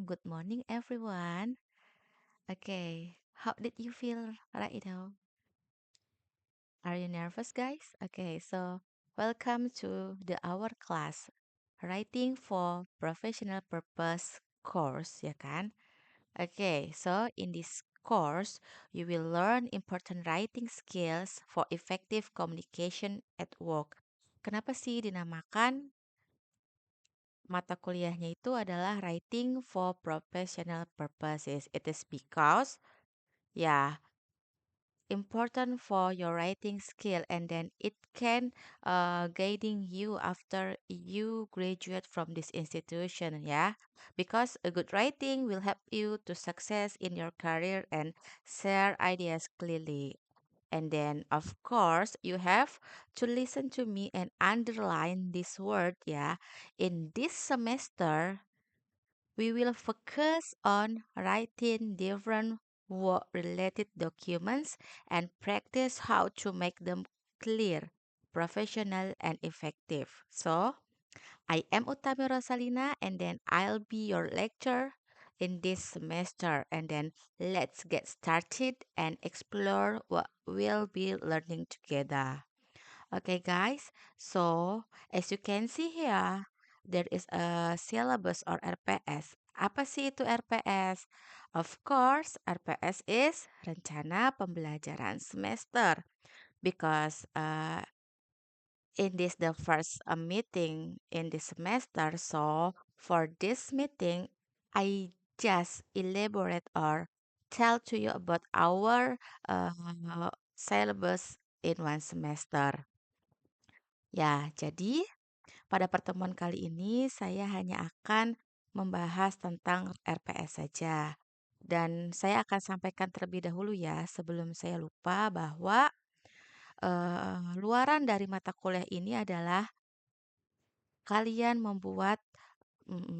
good morning everyone. Okay, how did you feel right now? Are you nervous, guys? Okay, so welcome to our class, Writing for Professional Purpose course, ya kan? Okay, so in this course, you will learn important writing skills for effective communication at work. Kenapa sih dinamakan mata kuliahnya itu adalah Writing for Professional Purposes? It is because ya important for your writing skill, and then it can guiding you after you graduate from this institution, yeah, because a good writing will help you to success in your career and share ideas clearly. And then of course you have to listen to me and underline this word, yeah. In this semester we will focus on writing different work related documents and practice how to make them clear, professional, and effective. So, I am Utami Rosalina, and then I'll be your lecturer in this semester. And then let's get started and explore what we'll be learning together. Okay, guys. So, as you can see here, there is a syllabus or RPS. Apa sih itu RPS? Of course, RPS is Rencana Pembelajaran Semester. Because in this the first meeting in this semester, so for this meeting, I just elaborate or tell to you about our syllabus in one semester. Ya, jadi pada pertemuan kali ini saya hanya akan membahas tentang RPS saja. Dan saya akan sampaikan terlebih dahulu ya sebelum saya lupa bahwa luaran dari mata kuliah ini adalah kalian membuat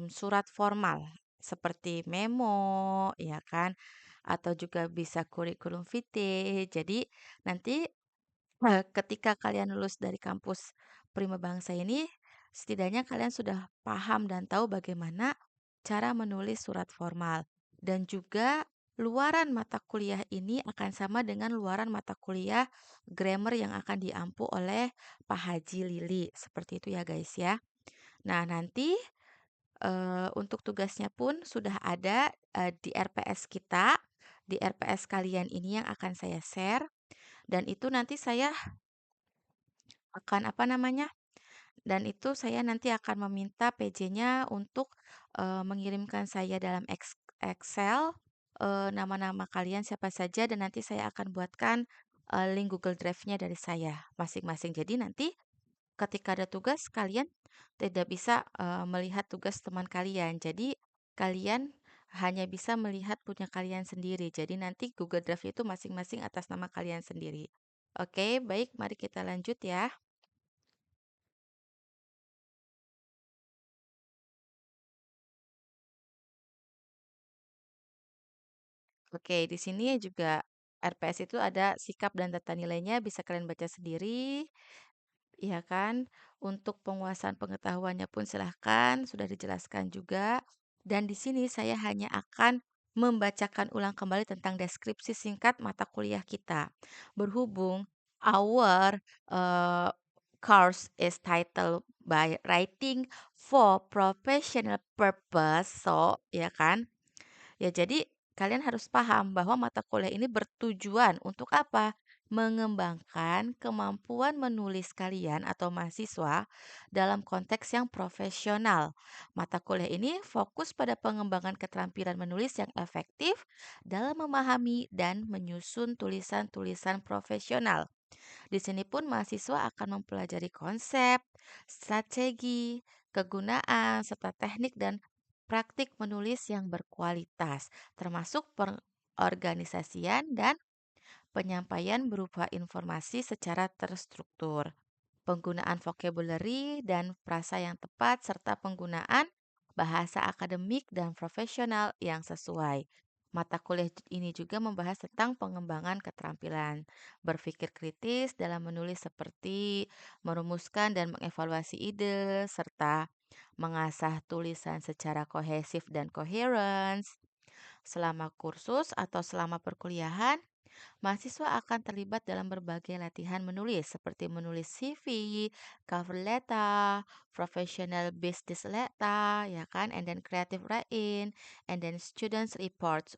surat formal seperti memo, ya kan? Atau juga bisa kurikulum vitae. Jadi nanti ketika kalian lulus dari kampus Prima Bangsa ini, setidaknya kalian sudah paham dan tahu bagaimana cara menulis surat formal. Dan juga luaran mata kuliah ini akan sama dengan luaran mata kuliah grammar yang akan diampu oleh Pak Haji Lili. Seperti itu ya guys ya. Nah nanti untuk tugasnya pun sudah ada di RPS kita, di RPS kalian ini yang akan saya share. Dan itu nanti saya akan apa namanya, dan itu saya nanti akan meminta PJ-nya untuk, mengirimkan saya dalam Excel, nama-nama kalian siapa saja dan nanti saya akan buatkan, link Google Drive-nya dari saya masing-masing. Jadi nanti ketika ada tugas kalian tidak bisa, melihat tugas teman kalian. Jadi kalian hanya bisa melihat punya kalian sendiri. Jadi nanti Google Drive itu masing-masing atas nama kalian sendiri. Oke, baik mari kita lanjut ya. Oke, di sini juga RPS itu ada sikap dan tata nilainya bisa kalian baca sendiri, ya kan? Untuk penguasaan pengetahuannya pun silahkan, sudah dijelaskan juga. Dan di sini saya hanya akan membacakan ulang kembali tentang deskripsi singkat mata kuliah kita. Berhubung our uh, course is titled by Writing for Professional Purpose, so ya kan? Ya, jadi kalian harus paham bahwa mata kuliah ini bertujuan untuk apa? Mengembangkan kemampuan menulis kalian atau mahasiswa dalam konteks yang profesional. Mata kuliah ini fokus pada pengembangan keterampilan menulis yang efektif dalam memahami dan menyusun tulisan-tulisan profesional. Di sini pun mahasiswa akan mempelajari konsep, strategi, kegunaan, serta teknik dan praktik menulis yang berkualitas, termasuk pengorganisasian dan penyampaian berupa informasi secara terstruktur, penggunaan vocabulary dan frasa yang tepat, serta penggunaan bahasa akademik dan profesional yang sesuai. Mata kuliah ini juga membahas tentang pengembangan keterampilan berpikir kritis dalam menulis seperti merumuskan dan mengevaluasi ide, serta mengasah tulisan secara kohesif dan coherence. Selama kursus atau selama perkuliahan, mahasiswa akan terlibat dalam berbagai latihan menulis seperti menulis CV, cover letter, professional business letter, ya kan, and then creative writing, and then students reports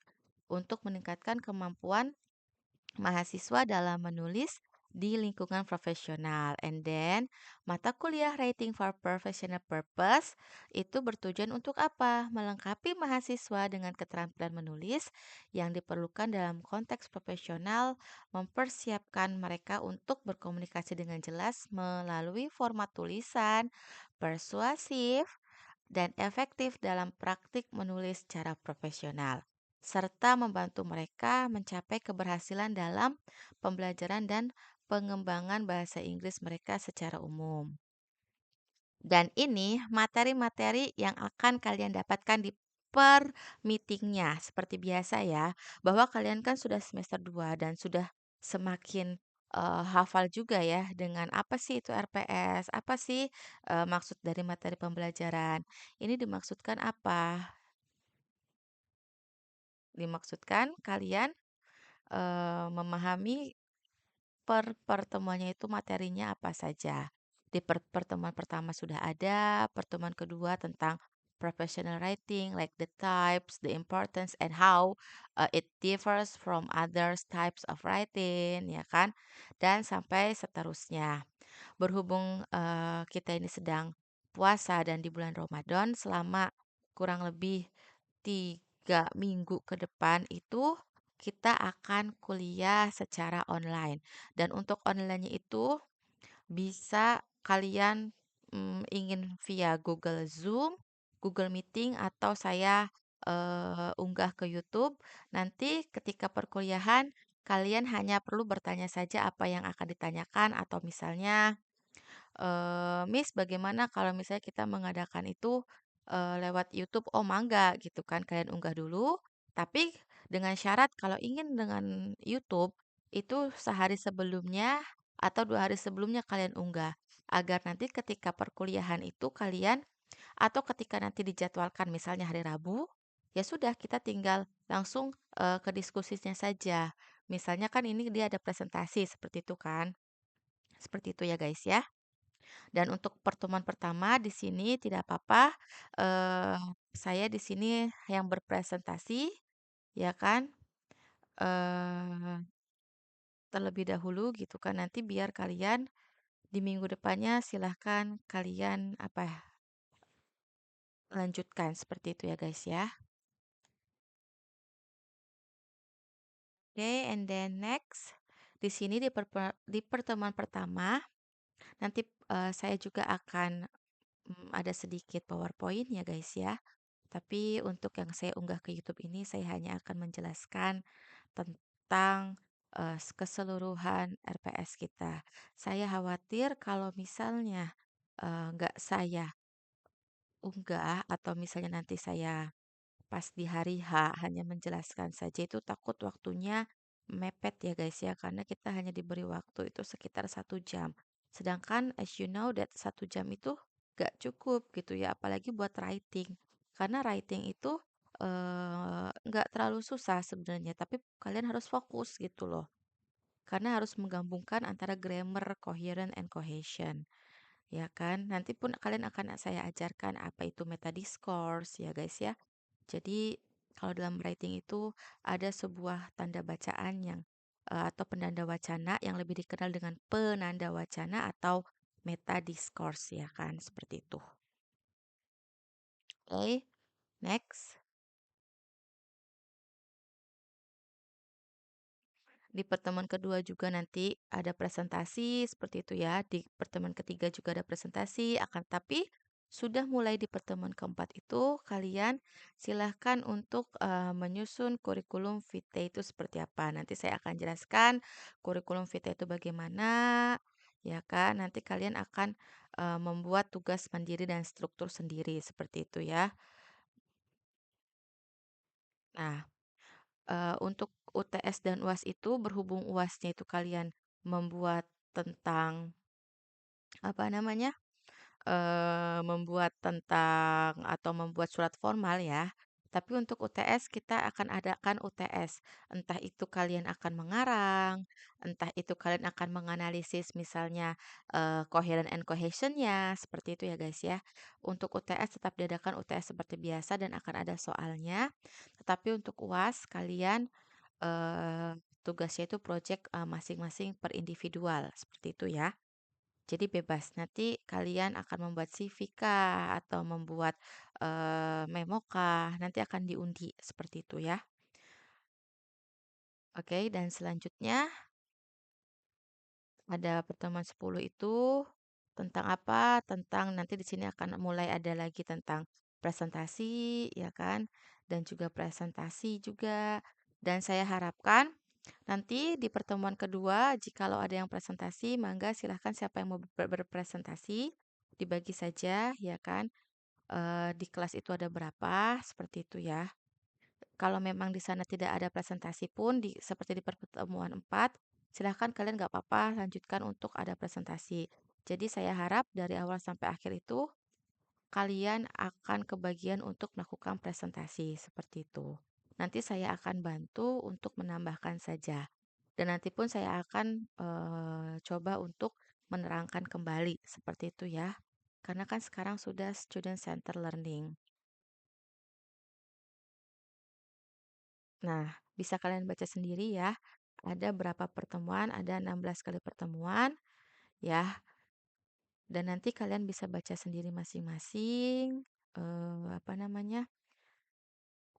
untuk meningkatkan kemampuan mahasiswa dalam menulis di lingkungan profesional. And then, mata kuliah Writing for Professional Purpose itu bertujuan untuk apa? Melengkapi mahasiswa dengan keterampilan menulis yang diperlukan dalam konteks profesional, mempersiapkan mereka untuk berkomunikasi dengan jelas melalui format tulisan, persuasif, dan efektif dalam praktik menulis secara profesional, serta membantu mereka mencapai keberhasilan dalam pembelajaran dan pengembangan bahasa Inggris mereka secara umum. Dan ini materi-materi yang akan kalian dapatkan di per meetingnya. Seperti biasa ya, bahwa kalian kan sudah semester 2 dan sudah semakin hafal juga ya dengan apa sih itu RPS, apa sih maksud dari materi pembelajaran. Ini dimaksudkan apa? Dimaksudkan kalian memahami pertemuannya itu materinya apa saja. Di pertemuan pertama sudah ada, pertemuan kedua tentang professional writing, like the types, the importance, and how it differs from other types of writing, ya kan? Dan sampai seterusnya. Berhubung kita ini sedang puasa dan di bulan Ramadan selama kurang lebih 3 minggu ke depan itu kita akan kuliah secara online. Dan untuk online-nya itu bisa kalian ingin via Google Zoom, Google Meeting, atau saya unggah ke YouTube. Nanti ketika perkuliahan, kalian hanya perlu bertanya saja apa yang akan ditanyakan, atau misalnya "Miss, bagaimana kalau misalnya kita mengadakan itu, lewat YouTube?" "Oh, mangga," gitu kan, kalian unggah dulu, tapi dengan syarat kalau ingin dengan YouTube, itu sehari sebelumnya atau 2 hari sebelumnya kalian unggah, agar nanti ketika perkuliahan itu kalian atau ketika nanti dijadwalkan misalnya hari Rabu, ya sudah kita tinggal langsung, ke diskusinya saja. Misalnya kan ini dia ada presentasi seperti itu kan, seperti itu ya guys ya. Dan untuk pertemuan pertama di sini tidak apa-apa, eee, saya di sini yang berpresentasi, ya kan, eee, terlebih dahulu gitu kan. Nanti biar kalian di minggu depannya silahkan kalian, apa ya, lanjutkan seperti itu ya guys ya. Oke, and then next, di sini di pertemuan pertama nanti, saya juga akan ada sedikit PowerPoint ya guys ya. Tapi untuk yang saya unggah ke YouTube ini saya hanya akan menjelaskan tentang keseluruhan RPS kita. Saya khawatir kalau misalnya nggak saya unggah atau misalnya nanti saya pas di hari H hanya menjelaskan saja itu takut waktunya mepet ya guys ya karena kita hanya diberi waktu itu sekitar 1 jam. Sedangkan as you know that 1 jam itu gak cukup gitu ya apalagi buat writing. Karena writing itu nggak terlalu susah sebenarnya tapi kalian harus fokus gitu loh. Karena harus menggabungkan antara grammar, coherent, and cohesion. Ya kan? Nanti pun kalian akan saya ajarkan apa itu meta discourse ya guys ya. Jadi kalau dalam writing itu ada sebuah tanda bacaan yang atau penanda wacana yang lebih dikenal dengan penanda wacana atau meta discourse ya kan seperti itu. Oke, next. Di pertemuan kedua juga nanti ada presentasi seperti itu ya. Di pertemuan ketiga juga ada presentasi, akan tapi sudah mulai di pertemuan keempat itu kalian silahkan untuk menyusun kurikulum vitae itu seperti apa. Nanti saya akan jelaskan kurikulum vitae itu bagaimana, ya kan. Nanti kalian akan membuat tugas mandiri dan struktur sendiri seperti itu ya. Nah, untuk UTS dan UAS itu berhubung UASnya itu kalian membuat tentang apa namanya? membuat tentang atau membuat surat formal ya. Tapi untuk UTS kita akan adakan UTS. Entah itu kalian akan mengarang, entah itu kalian akan menganalisis misalnya coherent and cohesion-nya, seperti itu ya guys ya. Untuk UTS tetap diadakan UTS seperti biasa dan akan ada soalnya. Tetapi untuk UAS kalian tugasnya itu project masing-masing per individual, seperti itu ya. Jadi bebas, nanti kalian akan membuat CV kah atau membuat memo kah, nanti akan diundi seperti itu ya. Oke, dan selanjutnya ada pertemuan 10 itu tentang apa? Tentang nanti di sini akan mulai ada lagi tentang presentasi ya kan, dan juga presentasi juga. Dan saya harapkan nanti di pertemuan kedua jikalau ada yang presentasi, mangga silahkan siapa yang mau berpresentasi dibagi saja ya kan. Di kelas itu ada berapa, seperti itu ya. Kalau memang di sana tidak ada presentasi pun, seperti di pertemuan 4, silahkan kalian nggak apa-apa lanjutkan untuk ada presentasi. Jadi saya harap dari awal sampai akhir itu, kalian akan kebagian untuk melakukan presentasi, seperti itu. Nanti saya akan bantu untuk menambahkan saja. Dan nanti pun saya akan coba untuk menerangkan kembali, seperti itu ya. Karena kan sekarang sudah student center learning. Nah, bisa kalian baca sendiri ya. Ada berapa pertemuan, ada 16 kali pertemuan ya. Dan nanti kalian bisa baca sendiri masing-masing apa namanya?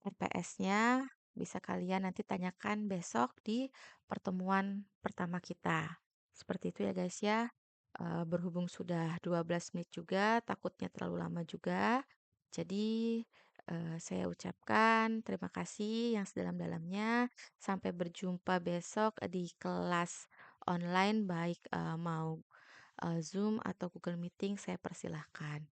RPS-nya bisa kalian nanti tanyakan besok di pertemuan pertama kita. Seperti itu ya guys ya. Berhubung sudah 12 menit juga, takutnya terlalu lama juga. Jadi saya ucapkan terima kasih yang sedalam-dalamnya. Sampai berjumpa besok di kelas online baik mau Zoom atau Google Meeting saya persilahkan.